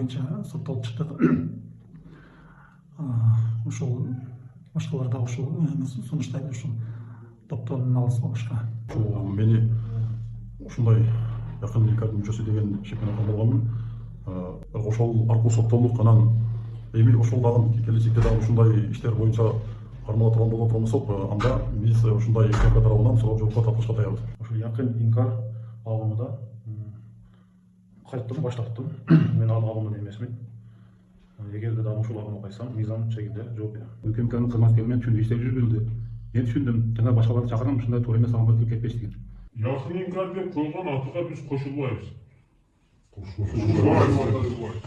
боюнча соттолуп чыктык. Ушул башкалар да ушул сунуштайды, ушул топтон алыс болушка. Ушул мени ушундай жакын илкардын мүчөсү деген шектен болгонмун. Ошол аркылуу соттолдук, анан эми ошол дагы келечекте дагы ушундай иштер боюнча кармала турган боло турмусок, анда биз ушундай КМК тарабынан суроо жоопко тартылышка даярбыз. Ошо жакын инкар алымында кайттым, баштаттым. Мен ал алымын эмесмин. Эгерде дагы ушул алымга кайсам, мыйзам чегинде жооп берем. УКМКнын кызматкери менен түндү иштер жүргүзүлдү. Мен түшүндүм, жана башкаларды чакырам, ушундай туура эмес алымга кирип кетпеш деген. Жакын инкар деп койгон атыга биз кошулбайбыз. Кошулбайбыз.